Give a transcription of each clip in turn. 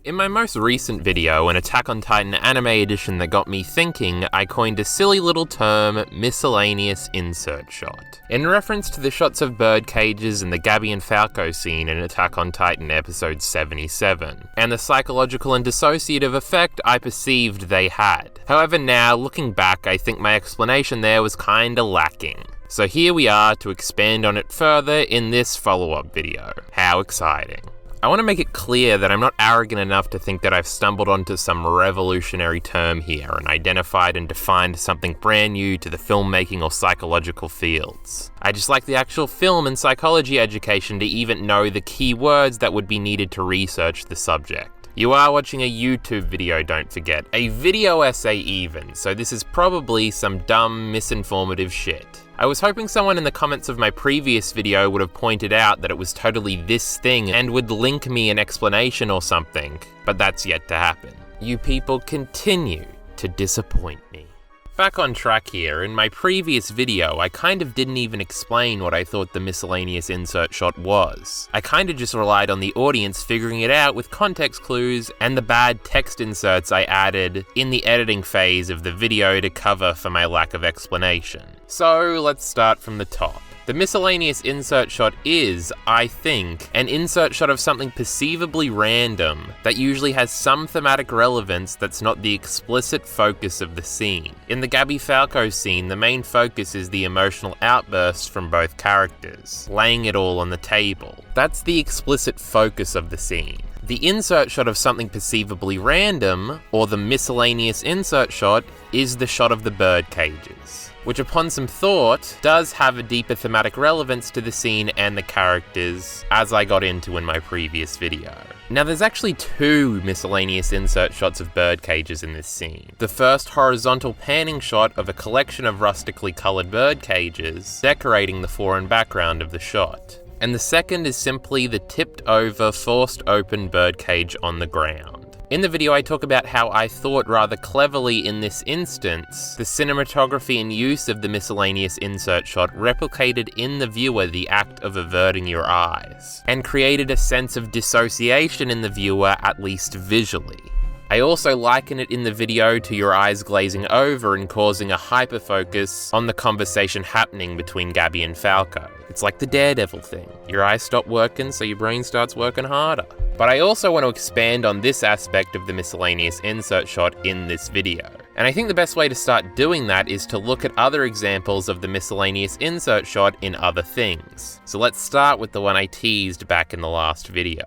In my most recent video, an Attack on Titan anime edition that got me thinking, I coined a silly little term, miscellaneous insert shot, in reference to the shots of bird cages in the Gabby and Falco scene in Attack on Titan episode 77, and the psychological and dissociative effect I perceived they had. However, now, looking back, I think my explanation there was kinda lacking. So here we are to expand on it further in this follow-up video. How exciting. I want to make it clear that I'm not arrogant enough to think that I've stumbled onto some revolutionary term here and identified and defined something brand new to the filmmaking or psychological fields. I just like the actual film and psychology education to even know the key words that would be needed to research the subject. You are watching a YouTube video, don't forget. A video essay even, so this is probably some dumb, misinformative shit. I was hoping someone in the comments of my previous video would have pointed out that it was totally this thing and would link me an explanation or something, but that's yet to happen. You people continue to disappoint me. Back on track here, in my previous video, I kind of didn't even explain what I thought the miscellaneous insert shot was. I kinda just relied on the audience figuring it out with context clues and the bad text inserts I added in the editing phase of the video to cover for my lack of explanation. So let's start from the top. The miscellaneous insert shot is, I think, an insert shot of something perceivably random that usually has some thematic relevance that's not the explicit focus of the scene. In the Gabby Falco scene, the main focus is the emotional outbursts from both characters, laying it all on the table. That's the explicit focus of the scene. The insert shot of something perceivably random, or the miscellaneous insert shot, is the shot of the bird cages, which upon some thought does have a deeper thematic relevance to the scene and the characters, as I got into in my previous video. Now there's actually two miscellaneous insert shots of bird cages in this scene. The first horizontal panning shot of a collection of rustically coloured bird cages decorating the fore and background of the shot. And the second is simply the tipped over, forced open birdcage on the ground. In the video I talk about how I thought rather cleverly in this instance, the cinematography and use of the miscellaneous insert shot replicated in the viewer the act of averting your eyes, and created a sense of dissociation in the viewer, at least visually. I also liken it in the video to your eyes glazing over and causing a hyperfocus on the conversation happening between Gabby and Falco. It's like the Daredevil thing. Your eyes stop working, so your brain starts working harder. But I also want to expand on this aspect of the miscellaneous insert shot in this video. And I think the best way to start doing that is to look at other examples of the miscellaneous insert shot in other things. So let's start with the one I teased back in the last video.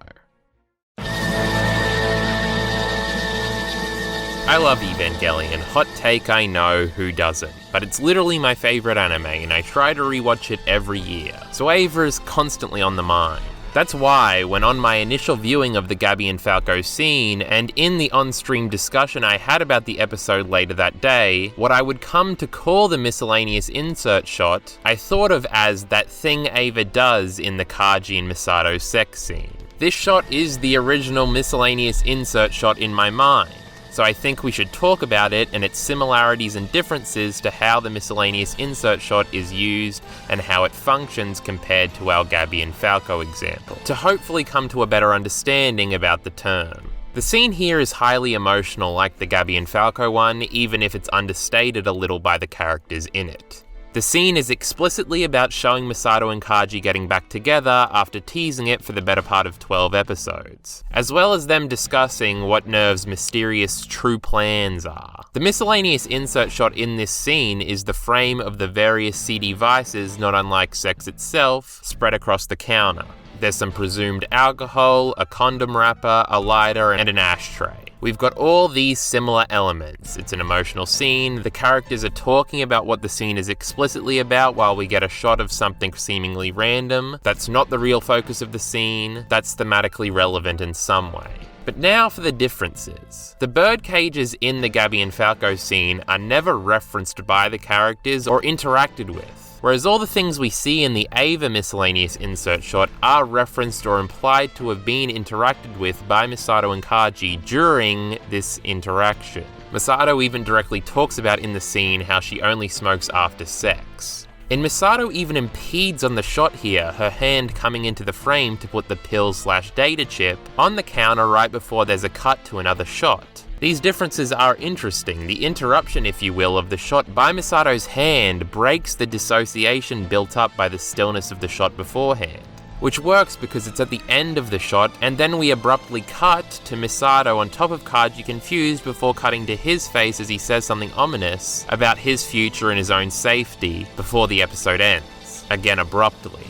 I love Evangelion, hot take I know, who doesn't, but it's literally my favourite anime and I try to rewatch it every year, so Ava is constantly on the mind. That's why, when on my initial viewing of the Gabby and Falco scene, and in the on-stream discussion I had about the episode later that day, what I would come to call the miscellaneous insert shot, I thought of as that thing Ava does in the Kaji and Misato sex scene. This shot is the original miscellaneous insert shot in my mind. So I think we should talk about it and its similarities and differences to how the miscellaneous insert shot is used and how it functions compared to our Gabby and Falco example, to hopefully come to a better understanding about the term. The scene here is highly emotional like the Gabby and Falco one, even if it's understated a little by the characters in it. The scene is explicitly about showing Misato and Kaji getting back together after teasing it for the better part of 12 episodes, as well as them discussing what Nerve's mysterious true plans are. The miscellaneous insert shot in this scene is the frame of the various CD devices, not unlike sex itself, spread across the counter. There's some presumed alcohol, a condom wrapper, a lighter, and an ashtray. We've got all these similar elements. It's an emotional scene, the characters are talking about what the scene is explicitly about while we get a shot of something seemingly random, that's not the real focus of the scene, that's thematically relevant in some way. But now for the differences. The bird cages in the Gabby and Falco scene are never referenced by the characters or interacted with. Whereas all the things we see in the Ava miscellaneous insert shot are referenced or implied to have been interacted with by Misato and Kaji during this interaction. Misato even directly talks about in the scene how she only smokes after sex. And Misato even impedes on the shot here, her hand coming into the frame to put the pill/data chip on the counter right before there's a cut to another shot. These differences are interesting. The interruption, if you will, of the shot by Misato's hand breaks the dissociation built up by the stillness of the shot beforehand, which works because it's at the end of the shot, and then we abruptly cut to Misato on top of Kaji confused before cutting to his face as he says something ominous about his future and his own safety before the episode ends, again abruptly.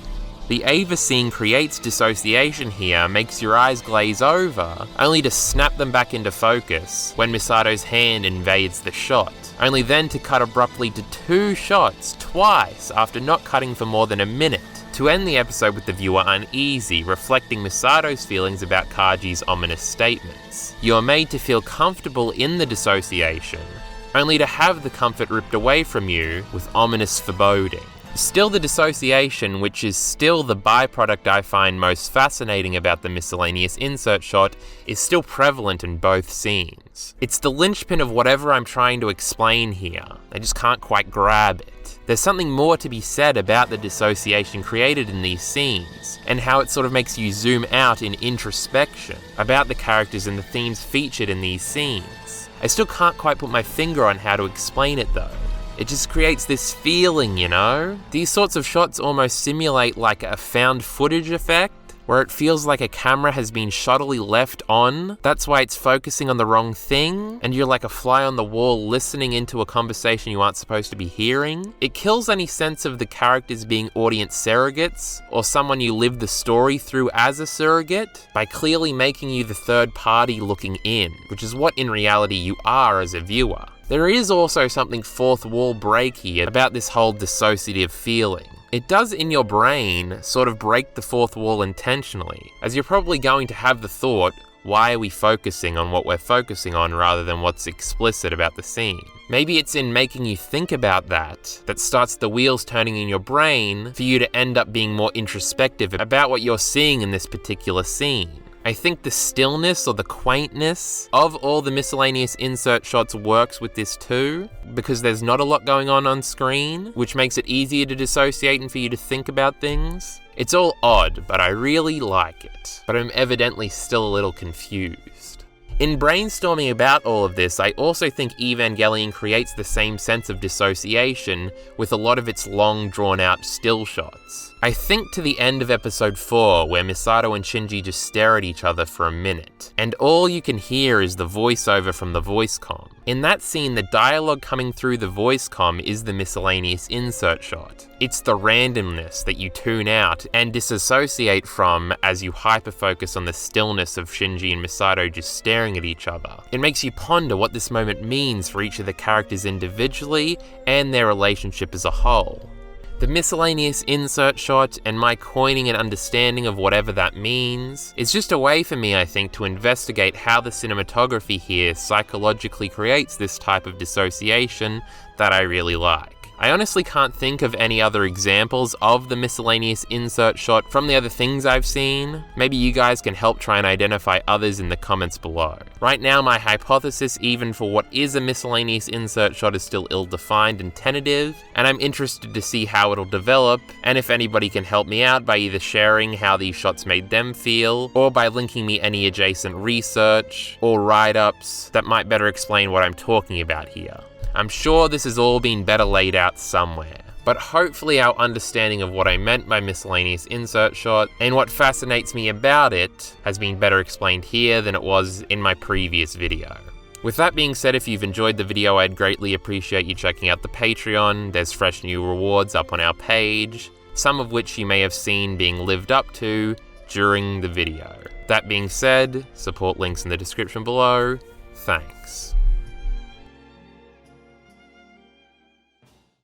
The Ava scene creates dissociation here, makes your eyes glaze over, only to snap them back into focus when Misato's hand invades the shot, only then to cut abruptly to 2 shots twice after not cutting for more than a minute, to end the episode with the viewer uneasy, reflecting Misato's feelings about Kaji's ominous statements. You are made to feel comfortable in the dissociation, only to have the comfort ripped away from you with ominous foreboding. Still, the dissociation, which is still the byproduct I find most fascinating about the miscellaneous insert shot, is still prevalent in both scenes. It's the linchpin of whatever I'm trying to explain here. I just can't quite grab it. There's something more to be said about the dissociation created in these scenes, and how it sort of makes you zoom out in introspection about the characters and the themes featured in these scenes. I still can't quite put my finger on how to explain it though. It just creates this feeling, you know? These sorts of shots almost simulate like a found footage effect, where it feels like a camera has been shoddily left on. That's why it's focusing on the wrong thing, and you're like a fly on the wall listening into a conversation you aren't supposed to be hearing. It kills any sense of the characters being audience surrogates, or someone you live the story through as a surrogate, by clearly making you the third party looking in, which is what in reality you are as a viewer. There is also something fourth wall breaky about this whole dissociative feeling. It does in your brain sort of break the fourth wall intentionally, as you're probably going to have the thought, why are we focusing on what we're focusing on rather than what's explicit about the scene? Maybe it's in making you think about that starts the wheels turning in your brain for you to end up being more introspective about what you're seeing in this particular scene. I think the stillness or the quaintness of all the miscellaneous insert shots works with this too, because there's not a lot going on screen, which makes it easier to dissociate and for you to think about things. It's all odd, but I really like it. But I'm evidently still a little confused. In brainstorming about all of this, I also think Evangelion creates the same sense of dissociation with a lot of its long drawn out still shots. I think to the end of episode 4, where Misato and Shinji just stare at each other for a minute, and all you can hear is the voiceover from the voice comm. In that scene, the dialogue coming through the voice comm is the miscellaneous insert shot. It's the randomness that you tune out and disassociate from as you hyperfocus on the stillness of Shinji and Misato just staring at each other. It makes you ponder what this moment means for each of the characters individually and their relationship as a whole. The miscellaneous insert shot and my coining and understanding of whatever that means is just a way for me, I think, to investigate how the cinematography here psychologically creates this type of dissociation that I really like. I honestly can't think of any other examples of the miscellaneous insert shot from the other things I've seen. Maybe you guys can help try and identify others in the comments below. Right now, my hypothesis even for what is a miscellaneous insert shot is still ill-defined and tentative, and I'm interested to see how it'll develop, and if anybody can help me out by either sharing how these shots made them feel, or by linking me any adjacent research or write-ups that might better explain what I'm talking about here. I'm sure this has all been better laid out somewhere, but hopefully our understanding of what I meant by miscellaneous insert shot and what fascinates me about it has been better explained here than it was in my previous video. With that being said, if you've enjoyed the video, I'd greatly appreciate you checking out the Patreon. There's fresh new rewards up on our page, some of which you may have seen being lived up to during the video. That being said, support links in the description below. Thanks.